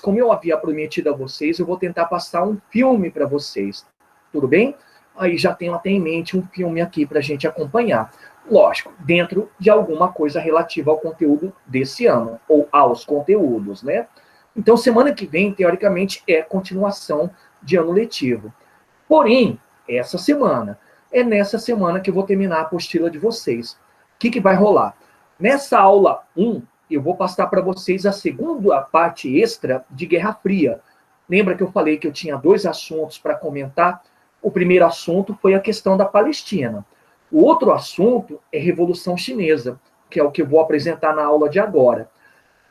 como eu havia prometido a vocês, eu vou tentar passar um filme para vocês. Tudo bem? Aí já tenho até em mente um filme aqui para a gente acompanhar. Lógico, dentro de alguma coisa relativa ao conteúdo desse ano, ou aos conteúdos, né? Então, semana que vem, teoricamente, é continuação de ano letivo. Porém, é nessa semana que eu vou terminar a apostila de vocês. O que vai rolar? Nessa aula 1, eu vou passar para vocês a segunda parte extra de Guerra Fria. Lembra que eu falei que eu tinha 2 assuntos para comentar? O primeiro assunto foi a questão da Palestina. O outro assunto é Revolução Chinesa, que é o que eu vou apresentar na aula de agora.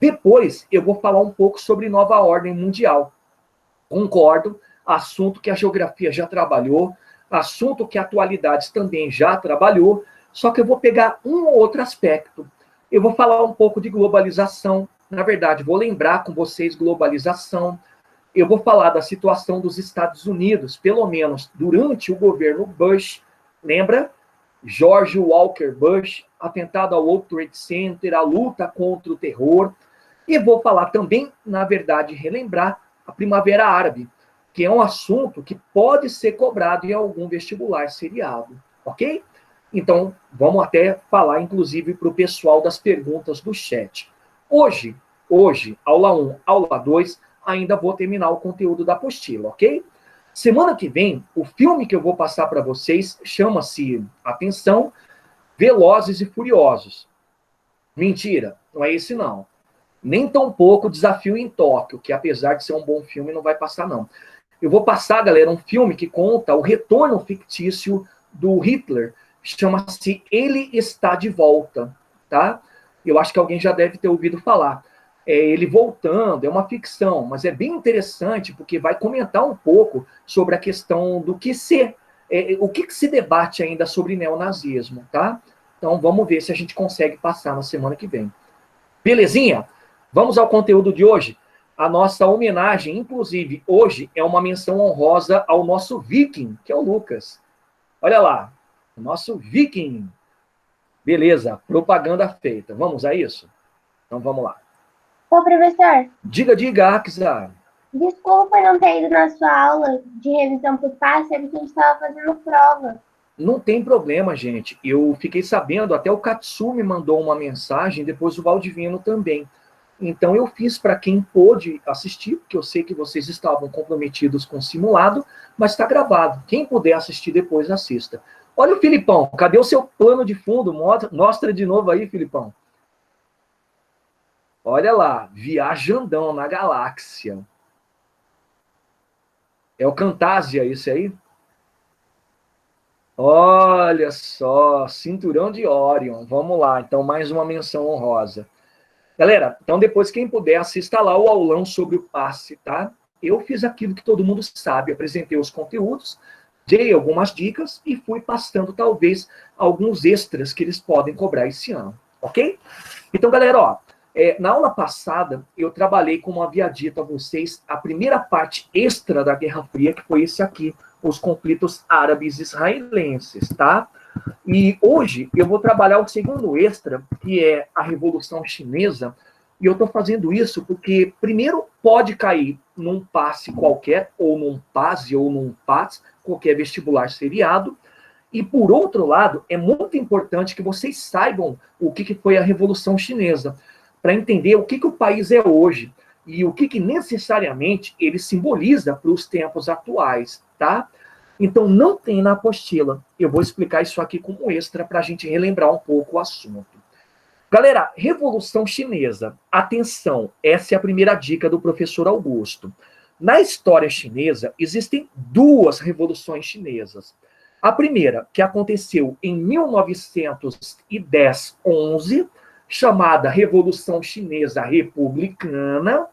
Depois, eu vou falar um pouco sobre nova ordem mundial. Concordo, assunto que a geografia já trabalhou, assunto que a atualidades também já trabalhou, só que eu vou pegar um ou outro aspecto. Eu vou falar um pouco de globalização, na verdade, vou lembrar com vocês globalização. Eu vou falar da situação dos Estados Unidos, pelo menos durante o governo Bush, lembra? George Walker Bush, atentado ao World Trade Center, a luta contra o terror. E vou falar também, na verdade, relembrar a Primavera Árabe, que é um assunto que pode ser cobrado em algum vestibular seriado, ok? Então, vamos até falar, inclusive, para o pessoal das perguntas do chat. Hoje, aula 1, aula 2, ainda vou terminar o conteúdo da apostila, ok? Semana que vem, o filme que eu vou passar para vocês chama-se, atenção, Velozes e Furiosos. Mentira, não é esse não. Nem tampouco Desafio em Tóquio, que apesar de ser um bom filme, não vai passar não. Eu vou passar, galera, um filme que conta o retorno fictício do Hitler, chama-se Ele Está de Volta, tá? Eu acho que alguém já deve ter ouvido falar. É ele voltando, é uma ficção, mas é bem interessante porque vai comentar um pouco sobre a questão do que o que se debate ainda sobre neonazismo, tá? Então vamos ver se a gente consegue passar na semana que vem. Belezinha? Vamos ao conteúdo de hoje. A nossa homenagem, inclusive, hoje é uma menção honrosa ao nosso viking, que é o Lucas. Olha lá, o nosso viking. Beleza, propaganda feita. Vamos a isso? Então vamos lá. Ô, professor. Diga, Aksa. Desculpa não ter ido na sua aula de revisão por passe, é porque a gente estava fazendo prova. Não tem problema, gente. Eu fiquei sabendo, até o Katsu me mandou uma mensagem, depois o Valdivino também. Então eu fiz para quem pôde assistir, porque eu sei que vocês estavam comprometidos com o simulado, mas está gravado. Quem puder assistir depois, assista. Olha o Filipão, cadê o seu plano de fundo? Mostra de novo aí, Filipão. Olha lá, viajandão na galáxia. É o Camtasia esse aí? Olha só, cinturão de Orion. Vamos lá, então mais uma menção honrosa. Galera, então depois quem puder assista lá o aulão sobre o passe, tá? Eu fiz aquilo que todo mundo sabe, apresentei os conteúdos, dei algumas dicas e fui passando talvez alguns extras que eles podem cobrar esse ano, ok? Então, galera, ó, na aula passada eu trabalhei, como havia dito a vocês, a primeira parte extra da Guerra Fria, que foi esse aqui, os conflitos árabes israelenses, tá? E hoje eu vou trabalhar o segundo extra, que é a Revolução Chinesa, e eu estou fazendo isso porque, primeiro, pode cair num passe qualquer, ou num PASE, ou num PAS, qualquer vestibular seriado, e, por outro lado, é muito importante que vocês saibam o que foi a Revolução Chinesa, para entender o que o país é hoje, e o que necessariamente ele simboliza para os tempos atuais, tá? Então, não tem na apostila. Eu vou explicar isso aqui como extra para a gente relembrar um pouco o assunto. Galera, Revolução Chinesa. Atenção, essa é a primeira dica do professor Augusto. Na história chinesa, existem 2 revoluções chinesas. A primeira, que aconteceu em 1910-11, chamada Revolução Chinesa Republicana.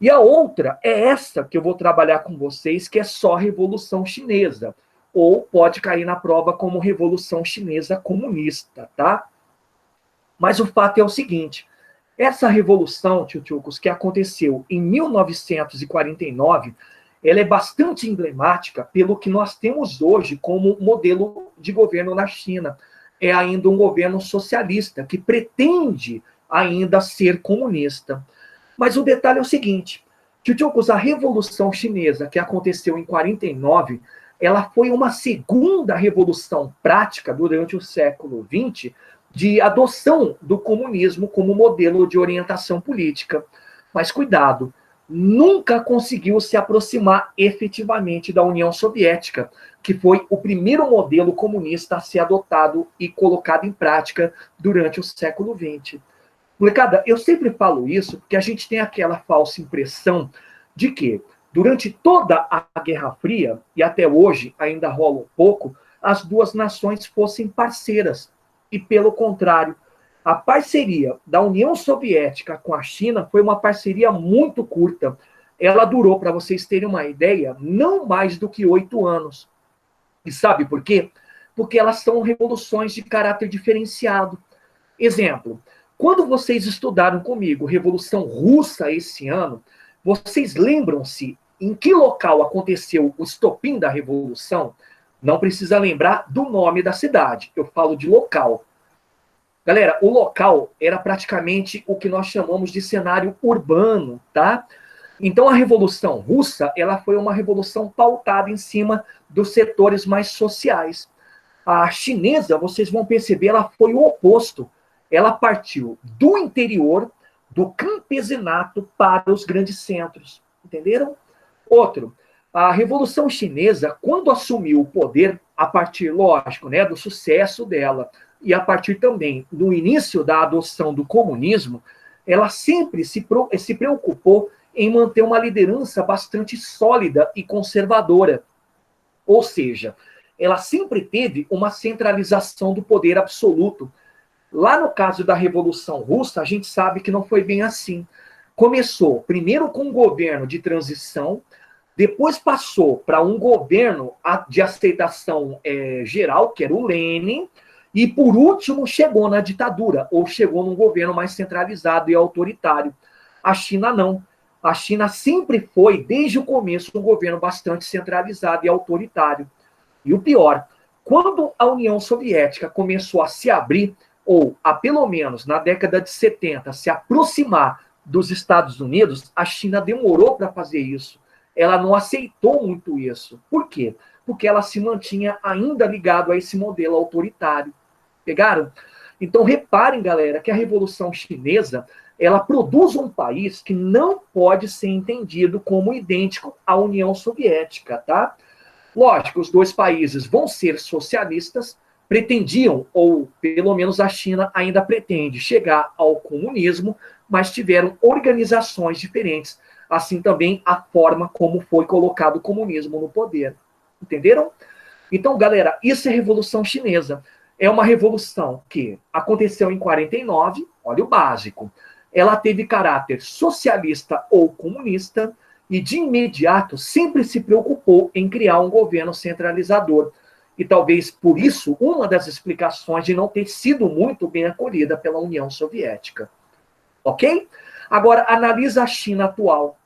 E a outra é essa que eu vou trabalhar com vocês, que é só Revolução Chinesa. Ou pode cair na prova como Revolução Chinesa Comunista, tá? Mas o fato é o seguinte, essa revolução, tchutchucos, que aconteceu em 1949, ela é bastante emblemática pelo que nós temos hoje como modelo de governo na China. É ainda um governo socialista, que pretende ainda ser comunista. Mas o detalhe é o seguinte, Tchutchukos, a Revolução Chinesa, que aconteceu em 49, ela foi uma segunda revolução prática durante o século XX de adoção do comunismo como modelo de orientação política. Mas cuidado, nunca conseguiu se aproximar efetivamente da União Soviética, que foi o primeiro modelo comunista a ser adotado e colocado em prática durante o século XX. Molecada, eu sempre falo isso porque a gente tem aquela falsa impressão de que, durante toda a Guerra Fria, e até hoje ainda rola um pouco, as duas nações fossem parceiras. E, pelo contrário, a parceria da União Soviética com a China foi uma parceria muito curta. Ela durou, para vocês terem uma ideia, não mais do que 8 anos. E sabe por quê? Porque elas são revoluções de caráter diferenciado. Exemplo, quando vocês estudaram comigo Revolução Russa esse ano, vocês lembram-se em que local aconteceu o estopim da Revolução? Não precisa lembrar do nome da cidade, eu falo de local. Galera, o local era praticamente o que nós chamamos de cenário urbano, tá? Então, a Revolução Russa, ela foi uma revolução pautada em cima dos setores mais sociais. A chinesa, vocês vão perceber, ela foi o oposto. Ela partiu do interior, do campesinato para os grandes centros. Entenderam? Outro, a Revolução Chinesa, quando assumiu o poder, a partir, lógico, né, do sucesso dela, e a partir também do início da adoção do comunismo, ela sempre se preocupou em manter uma liderança bastante sólida e conservadora. Ou seja, ela sempre teve uma centralização do poder absoluto. Lá no caso da Revolução Russa, a gente sabe que não foi bem assim. Começou primeiro com um governo de transição, depois passou para um governo de aceitação geral, que era o Lenin, e por último chegou na ditadura, ou chegou num governo mais centralizado e autoritário. A China não. A China sempre foi, desde o começo, um governo bastante centralizado e autoritário. E o pior, quando a União Soviética começou a se abrir, ou a pelo menos na década de 70, se aproximar dos Estados Unidos, a China demorou para fazer isso. Ela não aceitou muito isso. Por quê? Porque ela se mantinha ainda ligado a esse modelo autoritário. Pegaram? Então, reparem, galera, que a Revolução Chinesa, ela produz um país que não pode ser entendido como idêntico à União Soviética, tá? Lógico, os dois países vão ser socialistas, pretendiam, ou pelo menos a China ainda pretende, chegar ao comunismo, mas tiveram organizações diferentes. Assim também a forma como foi colocado o comunismo no poder. Entenderam? Então, galera, isso é Revolução Chinesa. É uma revolução que aconteceu em 49, olha o básico. Ela teve caráter socialista ou comunista e, de imediato, sempre se preocupou em criar um governo centralizador. E talvez por isso, uma das explicações de não ter sido muito bem acolhida pela União Soviética. Ok? Agora, analisa a China atual.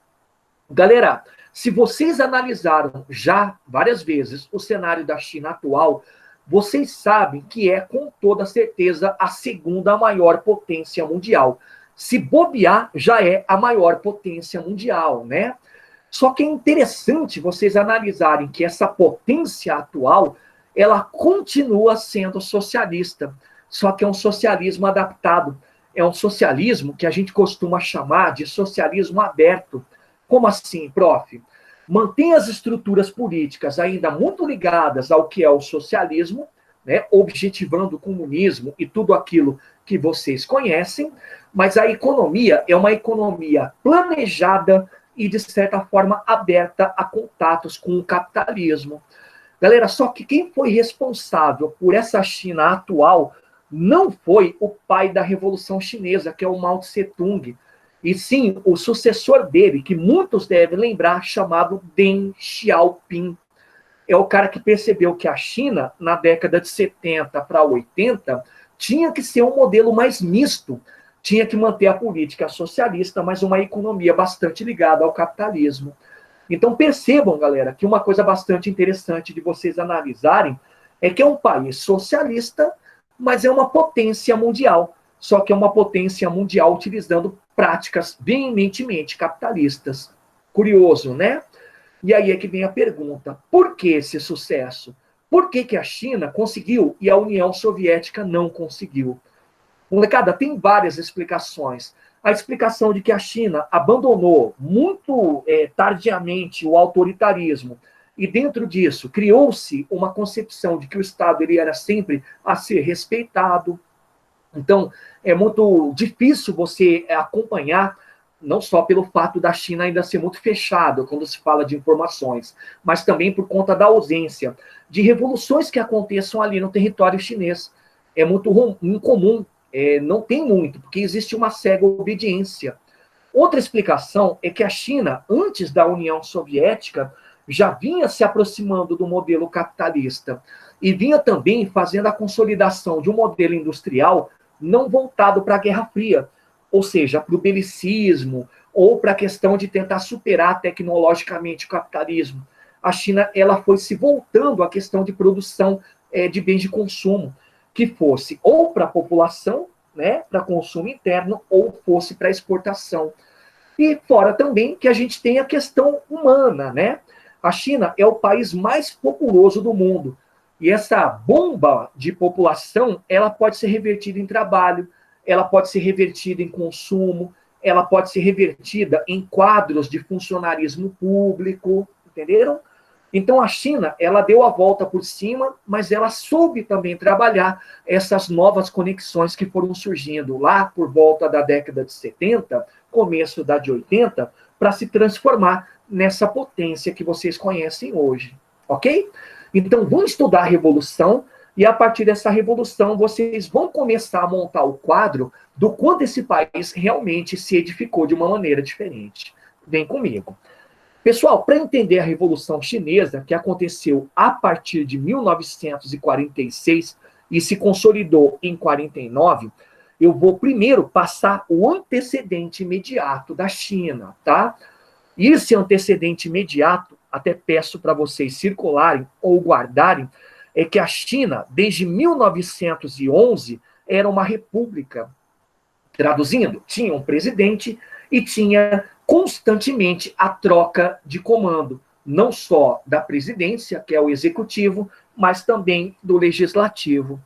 Galera, se vocês analisaram já várias vezes o cenário da China atual, vocês sabem que é, com toda certeza, a segunda maior potência mundial. Se bobear, já é a maior potência mundial, né? Só que é interessante vocês analisarem que essa potência atual, ela continua sendo socialista, só que é um socialismo adaptado. É um socialismo que a gente costuma chamar de socialismo aberto. Como assim, prof? Mantém as estruturas políticas ainda muito ligadas ao que é o socialismo, né, objetivando o comunismo e tudo aquilo que vocês conhecem, mas a economia é uma economia planejada e, de certa forma, aberta a contatos com o capitalismo. Galera, só que quem foi responsável por essa China atual não foi o pai da Revolução Chinesa, que é o Mao Tse-tung, e sim o sucessor dele, que muitos devem lembrar, chamado Deng Xiaoping. É o cara que percebeu que a China, na década de 70 para 80, tinha que ser um modelo mais misto, tinha que manter a política socialista, mas uma economia bastante ligada ao capitalismo. Então percebam, galera, que uma coisa bastante interessante de vocês analisarem é que é um país socialista, mas é uma potência mundial. Só que é uma potência mundial utilizando práticas veementemente capitalistas. Curioso, né? E aí é que vem a pergunta: por que esse sucesso? Por que a China conseguiu e a União Soviética não conseguiu? Molecada, tem várias explicações. A explicação de que a China abandonou muito tardiamente o autoritarismo e dentro disso criou-se uma concepção de que o Estado ele era sempre a ser respeitado. Então, é muito difícil você acompanhar, não só pelo fato da China ainda ser muito fechada quando se fala de informações, mas também por conta da ausência de revoluções que aconteçam ali no território chinês. É muito incomum, não tem muito, porque existe uma cega obediência. Outra explicação é que a China, antes da União Soviética, já vinha se aproximando do modelo capitalista e vinha também fazendo a consolidação de um modelo industrial não voltado para a Guerra Fria, ou seja, para o belicismo ou para a questão de tentar superar tecnologicamente o capitalismo. A China ela foi se voltando à questão de produção de bens de consumo, que fosse ou para a população, né, para consumo interno, ou fosse para exportação. E fora também que a gente tem a questão humana, né? A China é o país mais populoso do mundo. E essa bomba de população, ela pode ser revertida em trabalho, ela pode ser revertida em consumo, ela pode ser revertida em quadros de funcionarismo público, entenderam? Então a China, ela deu a volta por cima, mas ela soube também trabalhar essas novas conexões que foram surgindo lá por volta da década de 70, começo da de 80, para se transformar nessa potência que vocês conhecem hoje, ok? Então vamos estudar a Revolução e a partir dessa Revolução vocês vão começar a montar o quadro do quanto esse país realmente se edificou de uma maneira diferente. Vem comigo. Pessoal, para entender a Revolução Chinesa, que aconteceu a partir de 1946 e se consolidou em 49, eu vou primeiro passar o antecedente imediato da China, tá? E esse antecedente imediato, até peço para vocês circularem ou guardarem, é que a China, desde 1911, era uma república. Traduzindo, tinha um presidente e tinha constantemente a troca de comando, não só da presidência, que é o executivo, mas também do legislativo.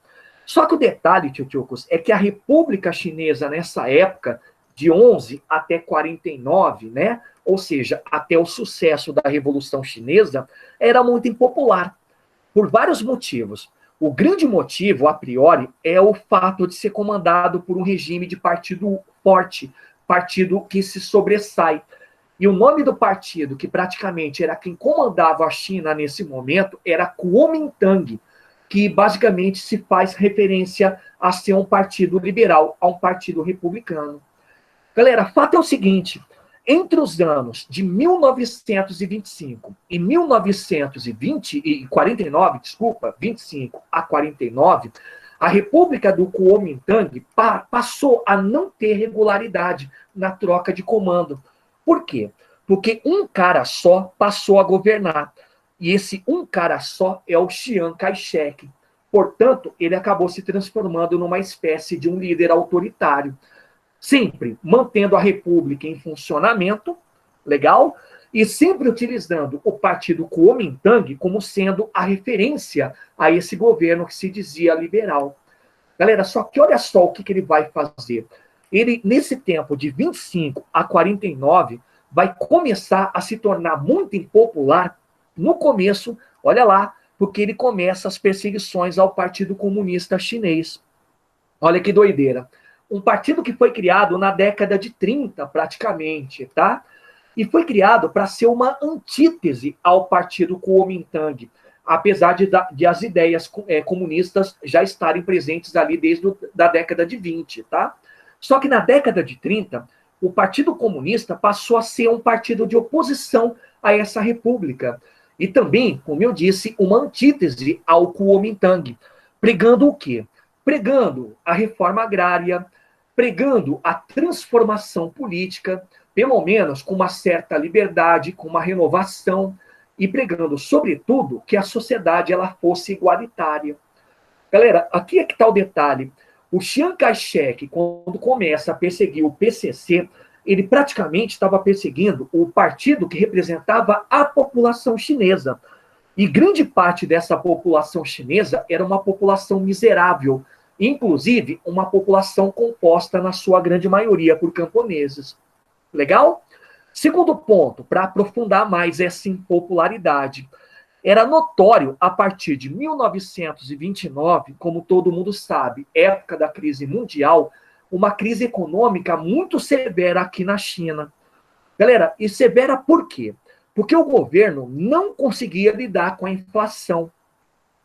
Só que o detalhe, tchutchucos, é que a República Chinesa, nessa época, de 11 até 49, né, ou seja, até o sucesso da Revolução Chinesa, era muito impopular, por vários motivos. O grande motivo, a priori, é o fato de ser comandado por um regime de partido forte, partido que se sobressai. E o nome do partido, que praticamente era quem comandava a China nesse momento, era Kuomintang, que basicamente se faz referência a ser um partido liberal, a um partido republicano. Galera, fato é o seguinte: entre os anos de 1925 e 1949, desculpa, 25 a 49, a República do Kuomintang passou a não ter regularidade na troca de comando. Por quê? Porque um cara só passou a governar. E esse um cara só é o Chiang Kai-shek. Portanto, ele acabou se transformando numa espécie de um líder autoritário, sempre mantendo a República em funcionamento, legal? E sempre utilizando o partido Kuomintang como sendo a referência a esse governo que se dizia liberal. Galera, só que olha só o que ele vai fazer. Ele, nesse tempo de 25 a 49, vai começar a se tornar muito impopular no começo, olha lá, porque ele começa as perseguições ao Partido Comunista Chinês. Olha que doideira. Um partido que foi criado na década de 30, praticamente, tá? E foi criado para ser uma antítese ao partido Kuomintang, apesar de as ideias comunistas já estarem presentes ali desde a década de 20, tá? Só que na década de 30, o Partido Comunista passou a ser um partido de oposição a essa república. E também, como eu disse, uma antítese ao Kuomintang. Pregando o quê? Pregando a reforma agrária, pregando a transformação política, pelo menos com uma certa liberdade, com uma renovação, e pregando, sobretudo, que a sociedade ela fosse igualitária. Galera, aqui é que está o detalhe. O Chiang Kai-shek, quando começa a perseguir o PCC, ele praticamente estava perseguindo o partido que representava a população chinesa. E grande parte dessa população chinesa era uma população miserável, inclusive uma população composta, na sua grande maioria, por camponeses. Legal? Segundo ponto, para aprofundar mais essa impopularidade, era notório a partir de 1929, como todo mundo sabe, época da crise mundial, uma crise econômica muito severa aqui na China. Galera, e severa por quê? Porque o governo não conseguia lidar com a inflação.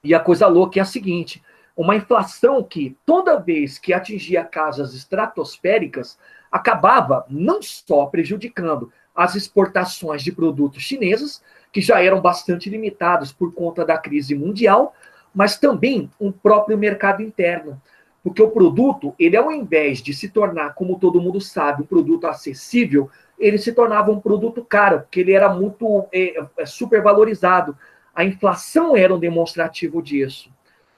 E a coisa louca é a seguinte, uma inflação que, toda vez que atingia casas estratosféricas, acabava não só prejudicando as exportações de produtos chineses, que já eram bastante limitados por conta da crise mundial, mas também um próprio mercado interno. Porque o produto, ele ao invés de se tornar, como todo mundo sabe, um produto acessível, ele se tornava um produto caro, porque ele era muito supervalorizado. A inflação era um demonstrativo disso.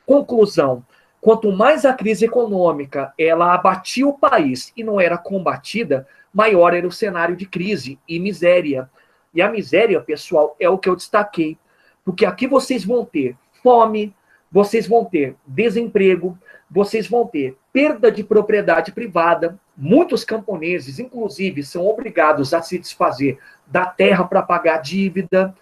Conclusão, quanto mais a crise econômica ela abatia o país e não era combatida, maior era o cenário de crise e miséria. E a miséria, pessoal, é o que eu destaquei. Porque aqui vocês vão ter fome, vocês vão ter desemprego, vocês vão ter perda de propriedade privada. Muitos camponeses, inclusive, são obrigados a se desfazer da terra para pagar dívida.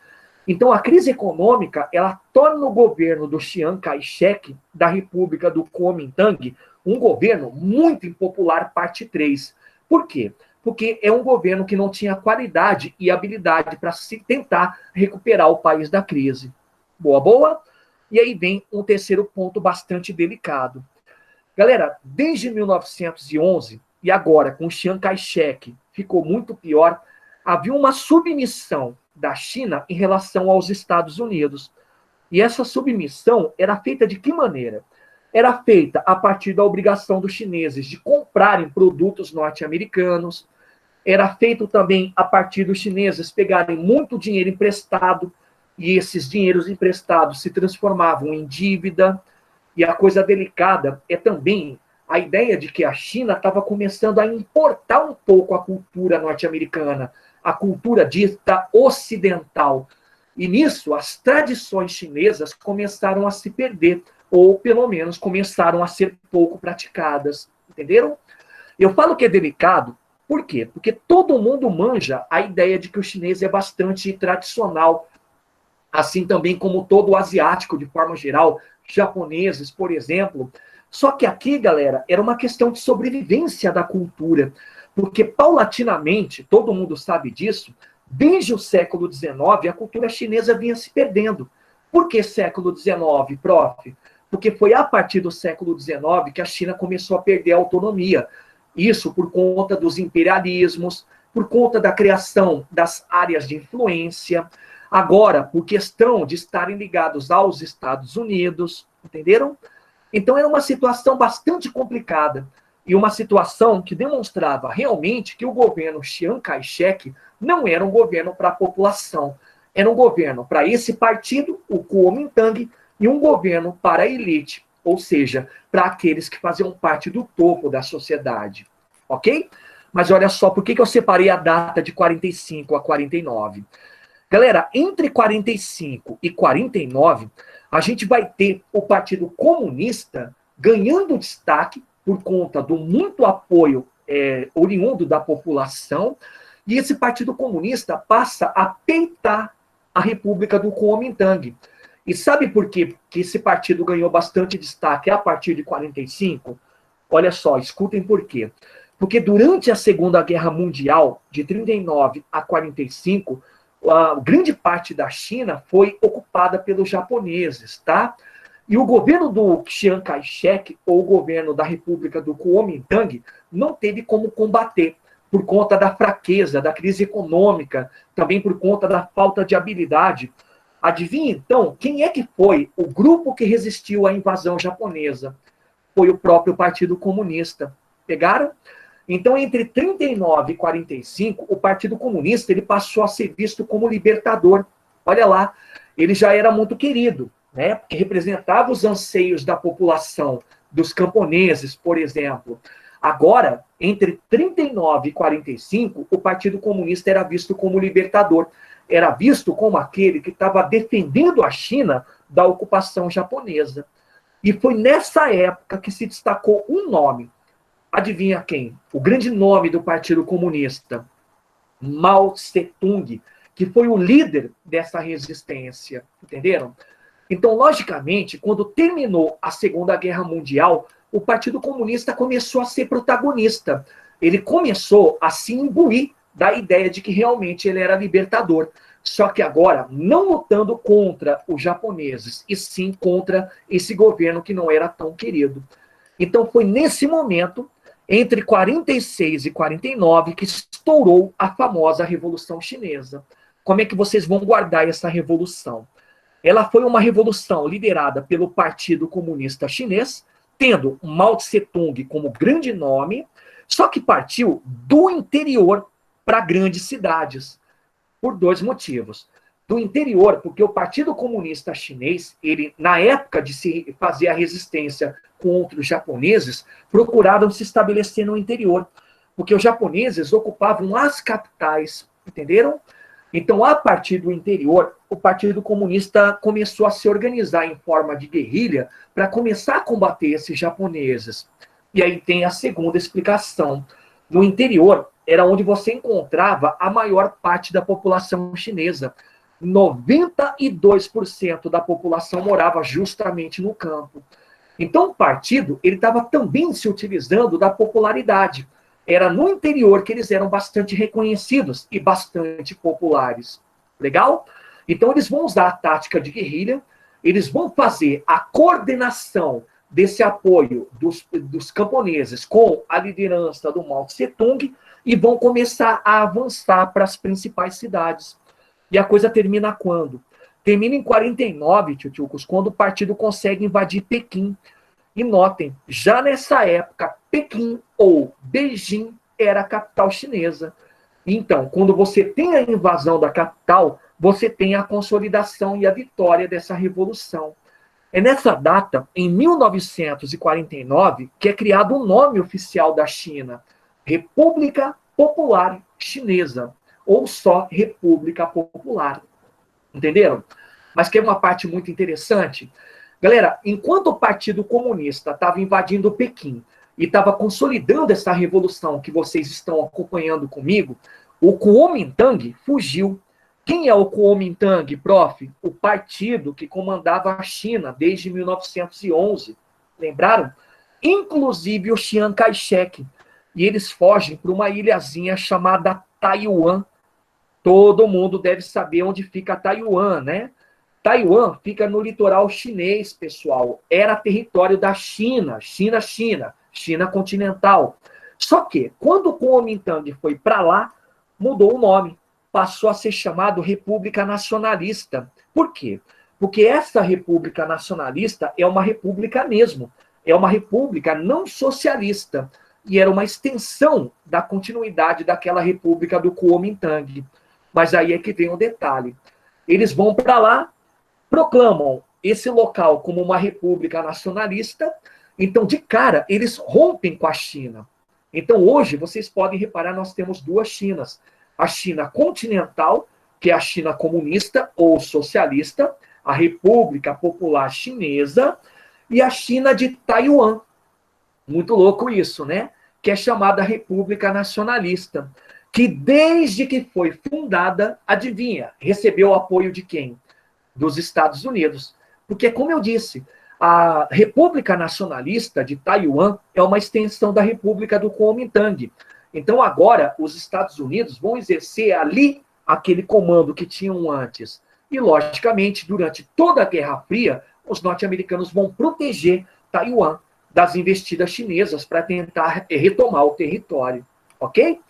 Então, a crise econômica, ela torna o governo do Chiang Kai-shek, da República do Kuomintang, um governo muito impopular, parte 3. Por quê? Porque é um governo que não tinha qualidade e habilidade para se tentar recuperar o país da crise. Boa, boa? E aí vem um terceiro ponto bastante delicado. Galera, desde 1911, e agora com Chiang Kai-shek ficou muito pior, havia uma submissão da China em relação aos Estados Unidos. E essa submissão era feita de que maneira? Era feita a partir da obrigação dos chineses de comprarem produtos norte-americanos, era feito também a partir dos chineses pegarem muito dinheiro emprestado, e esses dinheiros emprestados se transformavam em dívida. E a coisa delicada é também a ideia de que a China estava começando a importar um pouco a cultura norte-americana, a cultura dita ocidental. E nisso, as tradições chinesas começaram a se perder, ou pelo menos começaram a ser pouco praticadas. Entenderam? Eu falo que é delicado, por quê? Porque todo mundo manja a ideia de que o chinês é bastante tradicional, assim também como todo o asiático, de forma geral, japoneses, por exemplo. Só que aqui, galera, era uma questão de sobrevivência da cultura, porque paulatinamente, todo mundo sabe disso, desde o século XIX, a cultura chinesa vinha se perdendo. Por que século XIX, prof? Porque foi a partir do século XIX que a China começou a perder a autonomia. Isso por conta dos imperialismos, por conta da criação das áreas de influência, agora por questão de estarem ligados aos Estados Unidos, entenderam? Então era uma situação bastante complicada, e uma situação que demonstrava realmente que o governo Chiang Kai-shek não era um governo para a população, era um governo para esse partido, o Kuomintang, e um governo para a elite, ou seja, para aqueles que faziam parte do topo da sociedade. Ok? Mas olha só, por que eu separei a data de 45 a 49? Galera, entre 45 e 49, a gente vai ter o Partido Comunista ganhando destaque por conta do muito apoio oriundo da população, e esse Partido Comunista passa a peitar a República do Kuomintang. E sabe por quê que esse partido ganhou bastante destaque a partir de 45? Olha só, escutem por quê. Porque durante a Segunda Guerra Mundial, de 39 a 45, a grande parte da China foi ocupada pelos japoneses, tá? E o governo do Chiang Kai-shek, ou o governo da República do Kuomintang, não teve como combater, por conta da fraqueza, da crise econômica, também por conta da falta de habilidade. Adivinha, então, quem é que foi o grupo que resistiu à invasão japonesa? Foi o próprio Partido Comunista. Pegaram? Então, entre 39 e 45, o Partido Comunista ele passou a ser visto como libertador. Olha lá, ele já era muito querido, né? Porque representava os anseios da população, dos camponeses, por exemplo. Agora, entre 39 e 45, o Partido Comunista era visto como libertador. Era visto como aquele que estava defendendo a China da ocupação japonesa. E foi nessa época que se destacou um nome. Adivinha quem? O grande nome do Partido Comunista. Mao Tse-tung, que foi o líder dessa resistência. Entenderam? Então, logicamente, quando terminou a Segunda Guerra Mundial, o Partido Comunista começou a ser protagonista. Ele começou a se imbuir da ideia de que realmente ele era libertador. Só que agora, não lutando contra os japoneses, e sim contra esse governo que não era tão querido. Então, foi nesse momento, entre 46 e 49, que estourou a famosa Revolução Chinesa. Como é que vocês vão guardar essa revolução? Ela foi uma revolução liderada pelo Partido Comunista Chinês, tendo Mao Tse-tung como grande nome, só que partiu do interior para grandes cidades, por dois motivos. Do interior, porque o Partido Comunista Chinês, ele, na época de se fazer a resistência contra os japoneses, procuraram se estabelecer no interior, porque os japoneses ocupavam as capitais, entenderam? Então, a partir do interior, o Partido Comunista começou a se organizar em forma de guerrilha para começar a combater esses japoneses. E aí tem a segunda explicação. No interior, era onde você encontrava a maior parte da população chinesa. 92% da população morava justamente no campo. Então, o partido ele estava também se utilizando da popularidade. Era no interior que eles eram bastante reconhecidos e bastante populares. Legal? Então, eles vão usar a tática de guerrilha, eles vão fazer a coordenação desse apoio dos camponeses com a liderança do Mao Tse-tung e vão começar a avançar para as principais cidades. E a coisa termina quando? Termina em 49, tchutchucos, quando o partido consegue invadir Pequim. E notem, já nessa época, Pequim ou Beijing era a capital chinesa. Então, quando você tem a invasão da capital, você tem a consolidação e a vitória dessa revolução. É nessa data, em 1949, que é criado o nome oficial da China, República Popular Chinesa, ou só República Popular. Entenderam? Mas que é uma parte muito interessante. Galera, enquanto o Partido Comunista estava invadindo Pequim e estava consolidando essa revolução que vocês estão acompanhando comigo, o Kuomintang fugiu. Quem é o Kuomintang, prof? O partido que comandava a China desde 1911. Lembraram? Inclusive o Chiang Kai-shek. E eles fogem para uma ilhazinha chamada Taiwan. Todo mundo deve saber onde fica Taiwan, né? Taiwan fica no litoral chinês, pessoal. Era território da China, China continental. Só que, quando o Kuomintang foi para lá, mudou o nome. Passou a ser chamado República Nacionalista. Por quê? Porque essa República Nacionalista é uma república mesmo. É uma república não socialista. E era uma extensão da continuidade daquela república do Kuomintang. Mas aí é que vem o detalhe. Eles vão para lá, proclamam esse local como uma república nacionalista, então, de cara, eles rompem com a China. Então, hoje, vocês podem reparar, nós temos duas Chinas. A China continental, que é a China comunista ou socialista, a República Popular Chinesa, e a China de Taiwan. Muito louco isso, né? Que é chamada República Nacionalista, que desde que foi fundada, adivinha, recebeu o apoio de quem? Dos Estados Unidos. Porque, como eu disse, a República Nacionalista de Taiwan é uma extensão da República do Kuomintang. Então, agora, os Estados Unidos vão exercer ali aquele comando que tinham antes. E, logicamente, durante toda a Guerra Fria, os norte-americanos vão proteger Taiwan das investidas chinesas para tentar retomar o território. Ok?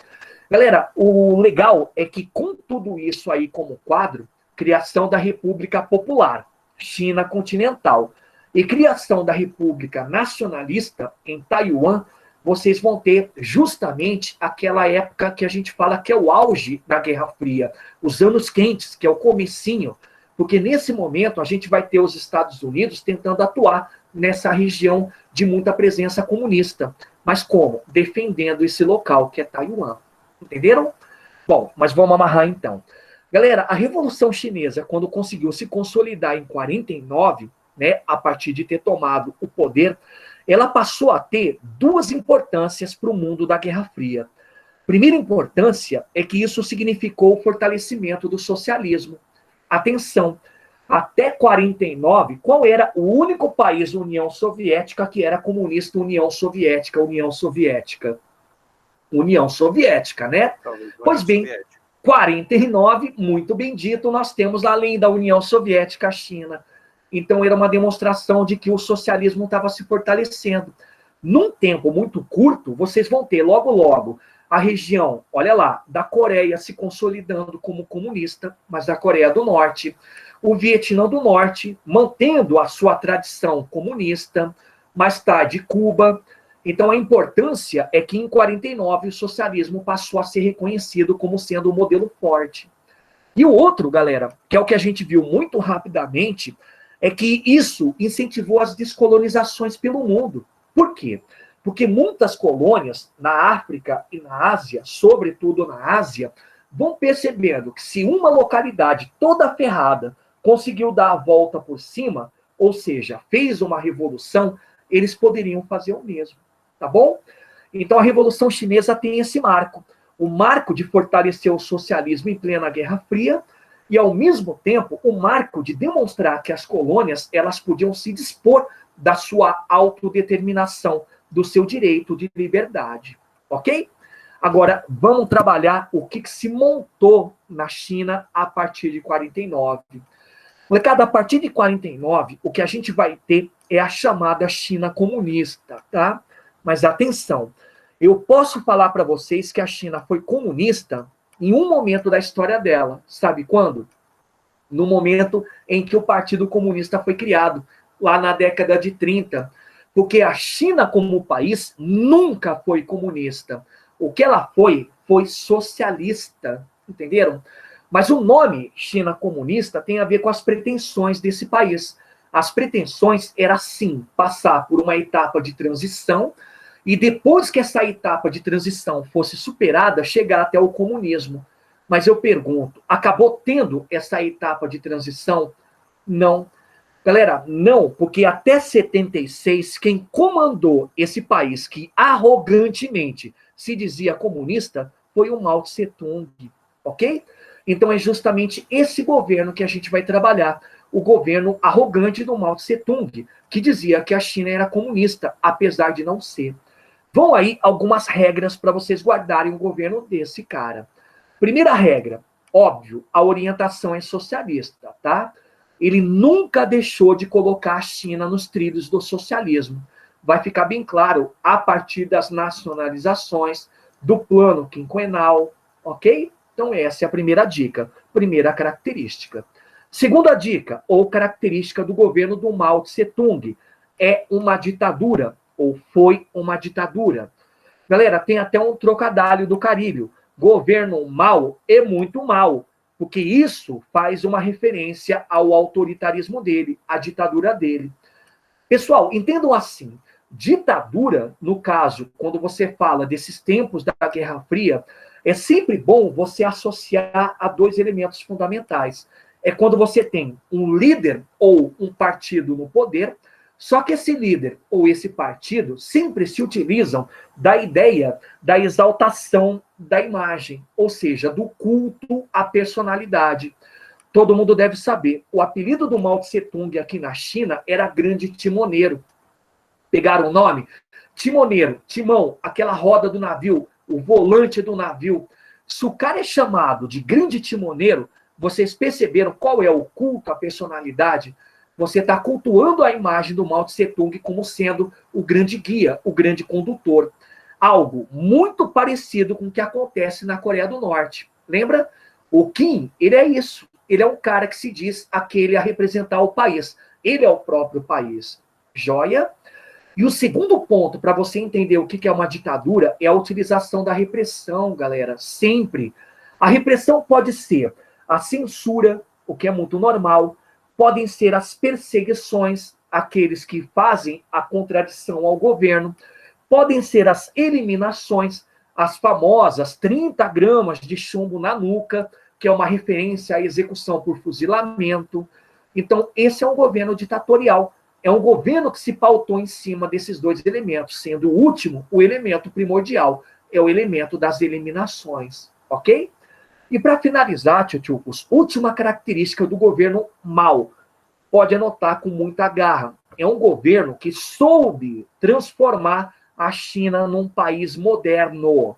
Galera, o legal é que, com tudo isso aí como quadro, criação da República Popular, China continental, e criação da República Nacionalista em Taiwan, vocês vão ter justamente aquela época que a gente fala que é o auge da Guerra Fria, os anos quentes, que é o comecinho, Porque nesse momento a gente vai ter os Estados Unidos tentando atuar nessa região de muita presença comunista. Mas como? Defendendo esse local, que é Taiwan. Entenderam? Bom, mas vamos amarrar então. Galera, a Revolução Chinesa, quando conseguiu se consolidar em 49, né, a partir de ter tomado o poder, ela passou a ter duas importâncias para o mundo da Guerra Fria. Primeira importância é que isso significou o fortalecimento do socialismo. Atenção, até 49, qual era o único país da União Soviética que era comunista? União Soviética, União Soviética. União Soviética, né? Pois bem, 49, muito bem dito, nós temos, além da União Soviética, a China. Então, era uma demonstração de que o socialismo estava se fortalecendo. Num tempo muito curto, vocês vão ter, logo, logo, a região, olha lá, da Coreia se consolidando como comunista, mas da Coreia do Norte, o Vietnã do Norte mantendo a sua tradição comunista, mais tarde Cuba. Então a importância é que em 49 o socialismo passou a ser reconhecido como sendo um modelo forte. E o outro, galera, que é o que a gente viu muito rapidamente, é que isso incentivou as descolonizações pelo mundo. Por quê? Porque muitas colônias na África e na Ásia, sobretudo na Ásia, vão percebendo que se uma localidade toda ferrada conseguiu dar a volta por cima, ou seja, fez uma revolução, eles poderiam fazer o mesmo, tá bom? Então a Revolução Chinesa tem esse marco, o marco de fortalecer o socialismo em plena Guerra Fria e, ao mesmo tempo, o marco de demonstrar que as colônias elas podiam se dispor da sua autodeterminação, do seu direito de liberdade, ok? Agora, vamos trabalhar o que se montou na China a partir de 49. Molecada, a partir de 49, o que a gente vai ter é a chamada China comunista, tá? Mas atenção, eu posso falar para vocês que a China foi comunista em um momento da história dela. Sabe quando? No momento em que o Partido Comunista foi criado, lá na década de 30. Porque a China, como país, nunca foi comunista. O que ela foi socialista. Entenderam? Mas o nome China comunista tem a ver com as pretensões desse país. As pretensões era, sim, passar por uma etapa de transição e depois que essa etapa de transição fosse superada, chegar até o comunismo. Mas eu pergunto, acabou tendo essa etapa de transição? Não. Galera, não, porque até 76, quem comandou esse país que arrogantemente se dizia comunista foi o Mao Tse Tung, ok? Então é justamente esse governo que a gente vai trabalhar, o governo arrogante do Mao Tse Tung, que dizia que a China era comunista, apesar de não ser. Vão aí algumas regras para vocês guardarem o governo desse cara. Primeira regra, óbvio, a orientação é socialista, tá? Ele nunca deixou de colocar a China nos trilhos do socialismo. Vai ficar bem claro a partir das nacionalizações, do plano quinquenal, ok? Então essa é a primeira dica, primeira característica. Segunda dica, ou característica do governo do Mao Tse Tung, é uma ditadura, ou foi uma ditadura. Galera, tem até um trocadilho do Caríbio. Governo Mao é muito mal. Porque isso faz uma referência ao autoritarismo dele, à ditadura dele. Pessoal, entendam assim, ditadura, no caso, quando você fala desses tempos da Guerra Fria, é sempre bom você associar a dois elementos fundamentais. É quando você tem um líder ou um partido no poder, só que esse líder ou esse partido sempre se utilizam da ideia da exaltação da imagem, ou seja, do culto à personalidade. Todo mundo deve saber, o apelido do Mao Tse Tung aqui na China era Grande Timoneiro. Pegaram o nome? Timoneiro, timão, aquela roda do navio, o volante do navio. Se o cara é chamado de Grande Timoneiro, vocês perceberam qual é o culto à personalidade? Você está cultuando a imagem do Mao Tse Tung como sendo o grande guia, o grande condutor. Algo muito parecido com o que acontece na Coreia do Norte. Lembra? O Kim, ele é isso. Ele é um cara que se diz aquele a representar o país. Ele é o próprio país. Joia? E o segundo ponto, para você entender o que é uma ditadura, é a utilização da repressão, galera. Sempre. A repressão pode ser a censura, o que é muito normal. Podem ser as perseguições, aqueles que fazem a contradição ao governo. Podem ser as eliminações, as famosas 30 gramas de chumbo na nuca, que é uma referência à execução por fuzilamento. Então, esse é um governo ditatorial. É um governo que se pautou em cima desses dois elementos, sendo o último o elemento primordial, é o elemento das eliminações, ok? E para finalizar, tchutchucos, última característica do governo mau, pode anotar com muita garra, é um governo que soube transformar a China num país moderno,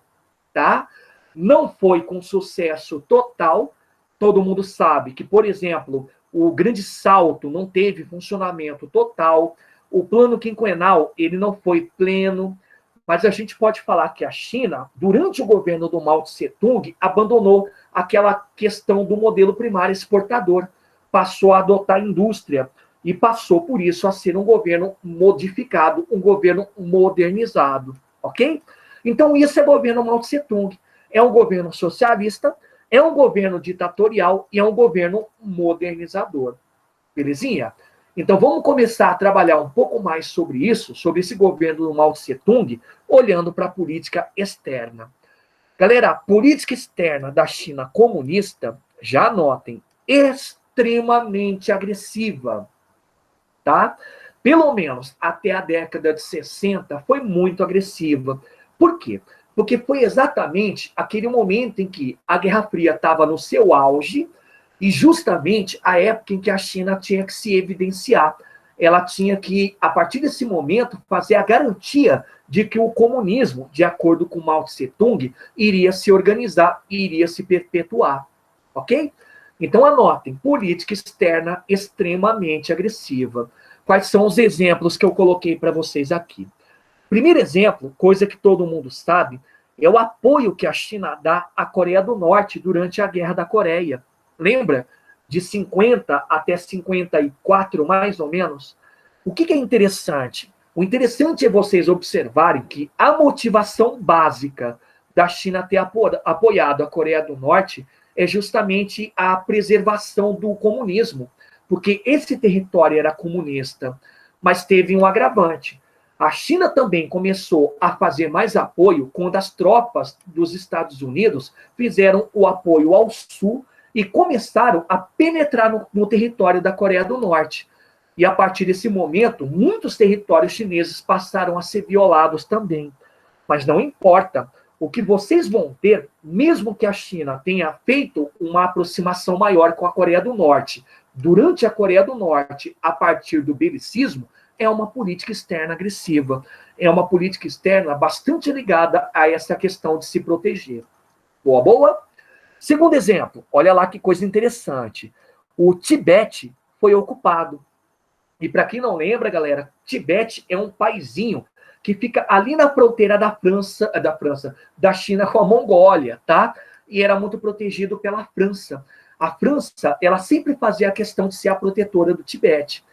tá? Não foi com sucesso total, todo mundo sabe que, por exemplo, o Grande Salto não teve funcionamento total, o plano quinquenal ele não foi pleno, mas a gente pode falar que a China, durante o governo do Mao Tse-tung, abandonou aquela questão do modelo primário exportador, passou a adotar a indústria e passou, por isso, a ser um governo modificado, um governo modernizado, ok? Então, isso é governo Mao Tse-tung. É um governo socialista, é um governo ditatorial e é um governo modernizador. Belezinha? Então, vamos começar a trabalhar um pouco mais sobre isso, sobre esse governo do Mao Tse-tung, olhando para a política externa. Galera, a política externa da China comunista, já anotem, extremamente agressiva, tá? Pelo menos até a década de 60 foi muito agressiva. Por quê? Porque foi exatamente aquele momento em que a Guerra Fria estava no seu auge e justamente a época em que a China tinha que se evidenciar. Ela tinha que, a partir desse momento, fazer a garantia de que o comunismo, de acordo com Mao Tse-tung, iria se organizar e iria se perpetuar. Ok? Então, anotem, política externa extremamente agressiva. Quais são os exemplos que eu coloquei para vocês aqui? Primeiro exemplo, coisa que todo mundo sabe, é o apoio que a China dá à Coreia do Norte durante a Guerra da Coreia. Lembra? De 50 até 54, mais ou menos. O que é interessante? O interessante é vocês observarem que a motivação básica da China ter apoiado a Coreia do Norte é justamente a preservação do comunismo, porque esse território era comunista, mas teve um agravante. A China também começou a fazer mais apoio quando as tropas dos Estados Unidos fizeram o apoio ao sul e começaram a penetrar no território da Coreia do Norte. E a partir desse momento, muitos territórios chineses passaram a ser violados também. Mas não importa. O que vocês vão ter, mesmo que a China tenha feito uma aproximação maior com a Coreia do Norte, durante a Coreia do Norte, a partir do belicismo, é uma política externa agressiva. É uma política externa bastante ligada a essa questão de se proteger. Boa, boa? Segundo exemplo, olha lá que coisa interessante. O Tibete foi ocupado. E para quem não lembra, galera, Tibete é um paizinho que fica ali na fronteira da China com a Mongólia, tá? E era muito protegido pela França. A França, ela sempre fazia a questão de ser a protetora do Tibete.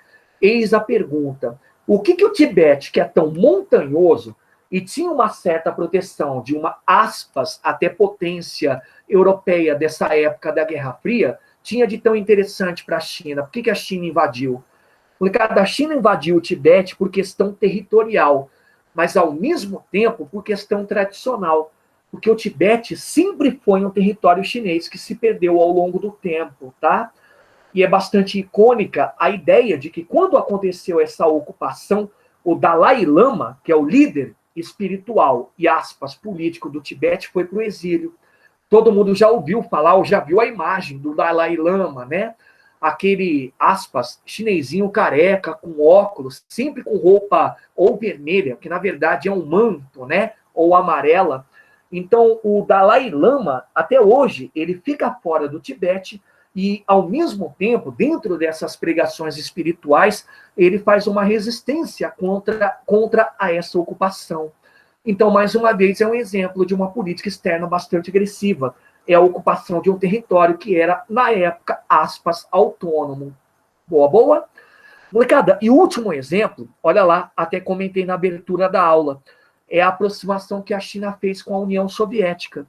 Eis a pergunta: o que o Tibete, que é tão montanhoso e tinha uma certa proteção de uma, aspas, até potência europeia dessa época da Guerra Fria, tinha de tão interessante para a China? Por que a China invadiu? A China invadiu o Tibete por questão territorial, mas ao mesmo tempo por questão tradicional, porque o Tibete sempre foi um território chinês que se perdeu ao longo do tempo, tá? E é bastante icônica a ideia de que quando aconteceu essa ocupação, o Dalai Lama, que é o líder espiritual e, aspas, político do Tibete, foi para o exílio. Todo mundo já ouviu falar, ou já viu a imagem do Dalai Lama, né? Aquele, aspas, chinesinho careca, com óculos, sempre com roupa ou vermelha, que na verdade é um manto, né? Ou amarela. Então, o Dalai Lama, até hoje, ele fica fora do Tibete e, ao mesmo tempo, dentro dessas pregações espirituais, ele faz uma resistência contra essa ocupação. Então, mais uma vez, é um exemplo de uma política externa bastante agressiva. É a ocupação de um território que era, na época, aspas, autônomo. Boa, boa? Molecada, e o último exemplo, olha lá, até comentei na abertura da aula, é a aproximação que a China fez com a União Soviética.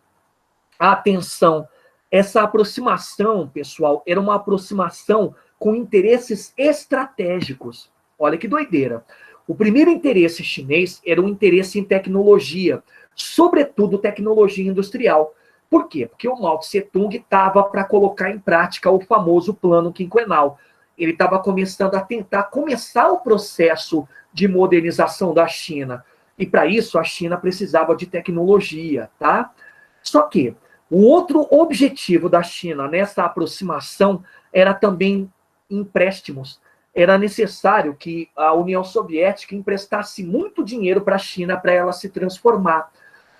Atenção, Essa aproximação, pessoal, era uma aproximação com interesses estratégicos. Olha que doideira. O primeiro interesse chinês era o interesse em tecnologia, sobretudo tecnologia industrial. Por quê? Porque o Mao Tse-tung estava para colocar em prática o famoso plano quinquenal. Ele estava começando a tentar começar o processo de modernização da China. E para isso a China precisava de tecnologia, tá? Só que o outro objetivo da China nessa aproximação era também empréstimos. Era necessário que a União Soviética emprestasse muito dinheiro para a China para ela se transformar.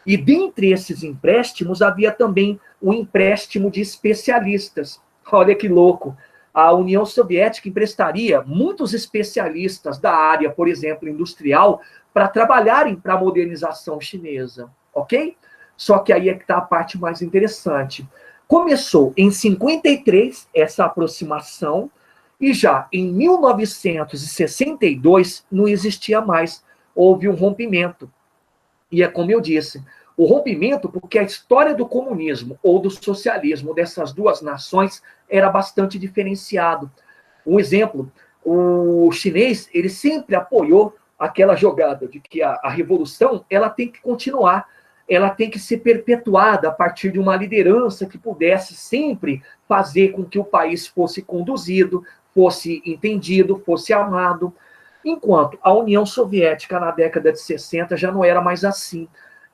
E dentre esses empréstimos havia também o empréstimo de especialistas. Olha que louco. A União Soviética emprestaria muitos especialistas da área, por exemplo, industrial, para trabalharem para a modernização chinesa, ok? Só que aí é que está a parte mais interessante. Começou em 53 essa aproximação, e já em 1962 não existia mais. Houve um rompimento. E é como eu disse, o rompimento porque a história do comunismo ou do socialismo dessas duas nações era bastante diferenciado. Um exemplo, o chinês, ele sempre apoiou aquela jogada de que a revolução ela tem que continuar, ela tem que ser perpetuada a partir de uma liderança que pudesse sempre fazer com que o país fosse conduzido, fosse entendido, fosse amado. Enquanto a União Soviética, na década de 60, já não era mais assim.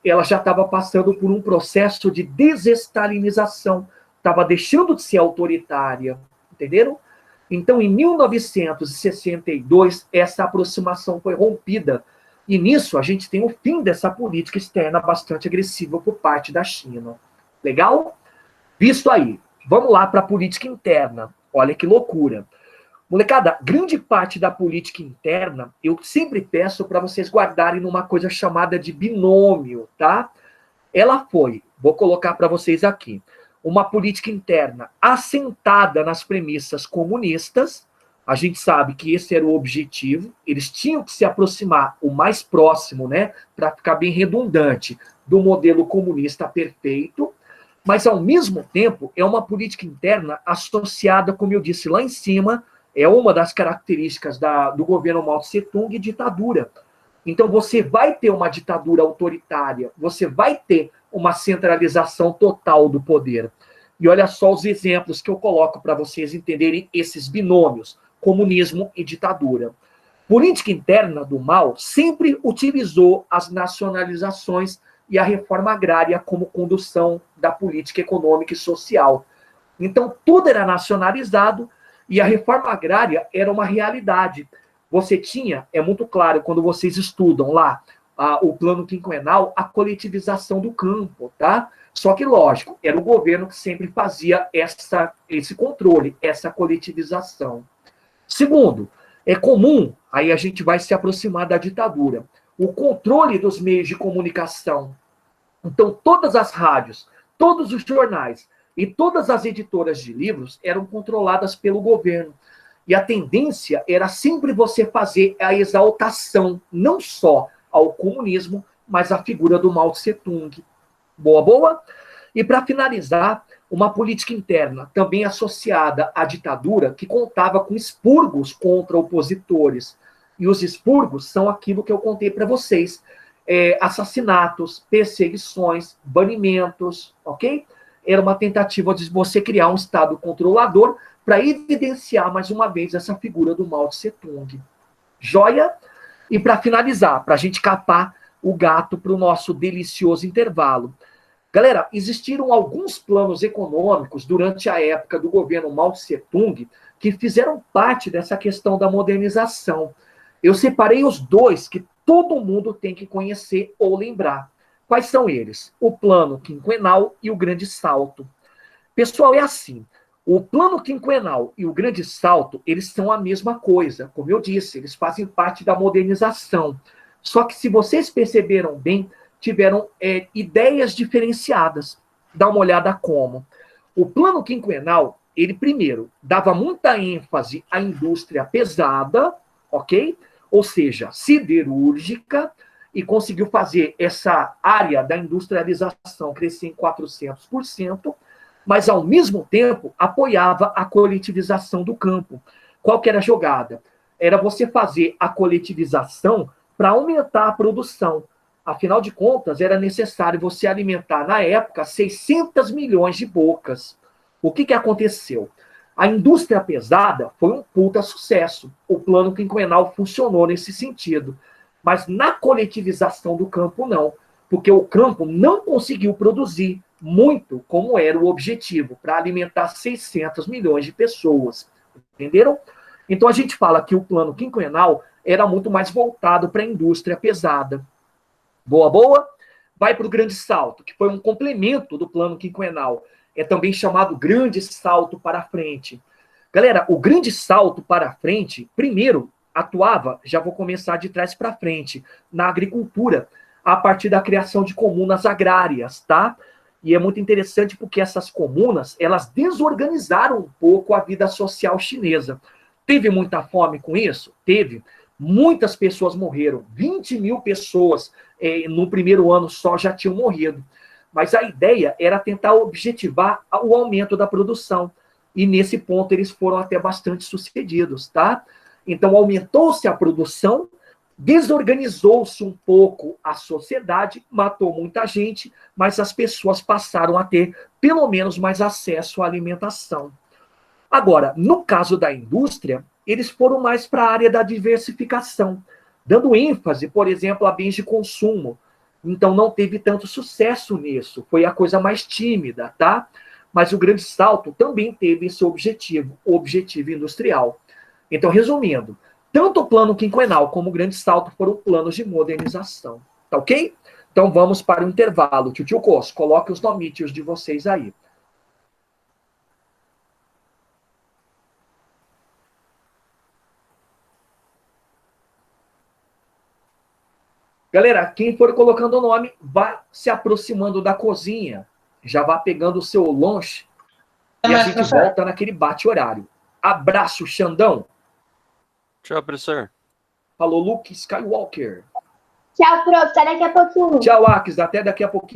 Ela já estava passando por um processo de desestalinização, estava deixando de ser autoritária, entenderam? Então, em 1962, essa aproximação foi rompida. E nisso, a gente tem o fim dessa política externa bastante agressiva por parte da China. Legal? Visto aí, vamos lá para a política interna. Olha que loucura. Molecada, grande parte da política interna, eu sempre peço para vocês guardarem numa coisa chamada de binômio, tá? Ela foi, vou colocar para vocês aqui, uma política interna assentada nas premissas comunistas. A gente sabe que esse era o objetivo, eles tinham que se aproximar o mais próximo, né, para ficar bem redundante, do modelo comunista perfeito, mas ao mesmo tempo é uma política interna associada, como eu disse lá em cima, é uma das características do governo Mao Tse-tung, ditadura. Então você vai ter uma ditadura autoritária, você vai ter uma centralização total do poder. E olha só os exemplos que eu coloco para vocês entenderem esses binômios, comunismo e ditadura. Política interna do Mao sempre utilizou as nacionalizações e a reforma agrária como condução da política econômica e social. Então tudo era nacionalizado e a reforma agrária era uma realidade. Você tinha, é muito claro, quando vocês estudam lá o plano quinquenal, a coletivização do campo, tá? Só que, lógico, era o governo que sempre fazia esse controle, essa coletivização. Segundo, é comum, aí a gente vai se aproximar da ditadura, o controle dos meios de comunicação. Então, todas as rádios, todos os jornais e todas as editoras de livros eram controladas pelo governo. E a tendência era sempre você fazer a exaltação, não só ao comunismo, mas à figura do Mao Tse-tung. Boa, boa? E para finalizar, uma política interna também associada à ditadura que contava com expurgos contra opositores. E os expurgos são aquilo que eu contei para vocês. Assassinatos, perseguições, banimentos, ok? Era uma tentativa de você criar um Estado controlador para evidenciar mais uma vez essa figura do Mao Tse-tung. Joia? E para finalizar, para a gente capar o gato para o nosso delicioso intervalo. Galera, existiram alguns planos econômicos durante a época do governo Mao Tse-tung que fizeram parte dessa questão da modernização. Eu separei os dois que todo mundo tem que conhecer ou lembrar. Quais são eles? O plano quinquenal e o grande salto. Pessoal, é assim. O plano quinquenal e o grande salto, eles são a mesma coisa. Como eu disse, eles fazem parte da modernização. Só que se vocês perceberam bem, tiveram ideias diferenciadas. Dá uma olhada como. O plano quinquenal, ele primeiro dava muita ênfase à indústria pesada, ok? Ou seja, siderúrgica, e conseguiu fazer essa área da industrialização crescer em 400%. mas ao mesmo tempo apoiava a coletivização do campo. Qual que era a jogada? Era você fazer a coletivização para aumentar a produção. Afinal de contas, era necessário você alimentar, na época, 600 milhões de bocas. O que, que aconteceu? A indústria pesada foi um puta sucesso. O plano quinquenal funcionou nesse sentido. Mas na coletivização do campo, não. Porque o campo não conseguiu produzir muito como era o objetivo, para alimentar 600 milhões de pessoas. Entenderam? Então a gente fala que o plano quinquenal era muito mais voltado para a indústria pesada. Boa, boa? Vai para o grande salto, que foi um complemento do plano quinquenal. É também chamado grande salto para frente. Galera, o grande salto para frente, primeiro, atuava, já vou começar de trás para frente, na agricultura, a partir da criação de comunas agrárias, tá? E é muito interessante porque essas comunas, elas desorganizaram um pouco a vida social chinesa. Teve muita fome com isso? Teve. Muitas pessoas morreram. 20 mil pessoas no primeiro ano só já tinham morrido. Mas a ideia era tentar objetivar o aumento da produção. E nesse ponto eles foram até bastante sucedidos, tá? Então aumentou-se a produção, desorganizou-se um pouco a sociedade, matou muita gente, mas as pessoas passaram a ter pelo menos mais acesso à alimentação. Agora, no caso da indústria, eles foram mais para a área da diversificação, dando ênfase, por exemplo, a bens de consumo. Então não teve tanto sucesso nisso, foi a coisa mais tímida, tá? Mas o grande salto também teve esse objetivo, o objetivo industrial. Então, resumindo, tanto o plano quinquenal como o grande salto foram planos de modernização, tá ok? Então vamos para o intervalo. Tio Cos, coloque os nomítios de vocês aí. Galera, quem for colocando o nome, vá se aproximando da cozinha. Já vá pegando o seu lanche. E a gente volta naquele bate-horário. Abraço, Xandão. Tchau, professor. Falou, Luke Skywalker. Tchau, prof. Até daqui a pouquinho. Tchau, Aques. Até daqui a pouquinho.